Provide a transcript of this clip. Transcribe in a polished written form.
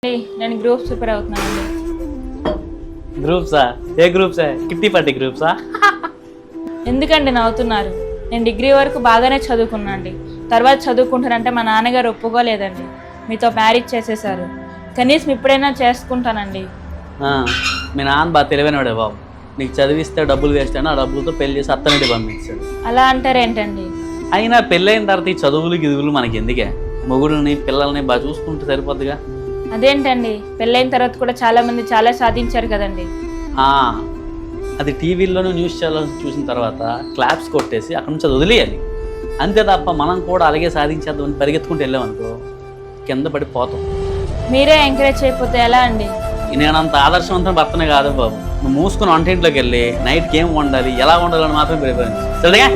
నేను groups prepare అవుతున్నానండి. గ్రూప్సా? ఏ గ్రూప్సా? Kitty పట్టి గ్రూప్సా? ఎందుకండి నవ్వుతున్నారు? నేను డిగ్రీ వరకు బాగానే చదువుకున్నా అండి. తర్వాత చదువుకుంటానంటే మా నాన్నగారు ఒప్పుకోలేదండి. మీతో మ్యారేజ్ చేసేసారు. కనీసం ఇప్పుడైనా చేసుకుంటానండి. మీ నాన్న బాగా తెలివైనవాడే బాబు. నీకు చదివిస్తే డబ్బులు వేస్ట్ అయినా ఆ డబ్బులతో పెళ్లి చేసి అత్తనిటి పంపించాడు. అలా అంటారేంటండి? అయినా పెళ్ళైన తర్వాత ఈ చదువులు గిదువులు మనకి ఎందుకే? మొగుడుని పిల్లల్ని బాగా చూసుకుంటే సరిపోద్దిగా. అదేంటండి, పెళ్ళైన తర్వాత కూడా చాలా మంది చాలా సాధించారు కదండి. అది టీవీల్లోనూ న్యూస్ ఛానల్ చూసిన తర్వాత క్లాప్స్ కొట్టేసి అక్కడి నుంచి అది వదిలేయాలి. అంతే తప్ప మనం కూడా అలాగే సాధించేద్దామని పరిగెత్తుకుంటూ వెళ్ళామనుకో కింద పడిపోతాం. మీరే ఎంకరేజ్ చేయకపోతే ఎలా అండి? నేనంత ఆదర్శవంతం భర్తనే కాదు బాబు. నువ్వు మూసుకుని వంటింట్లోకి వెళ్ళి నైట్కి ఏం వండాలి, ఎలా వండాలని మాత్రం ప్రిపేర్ సరేగా.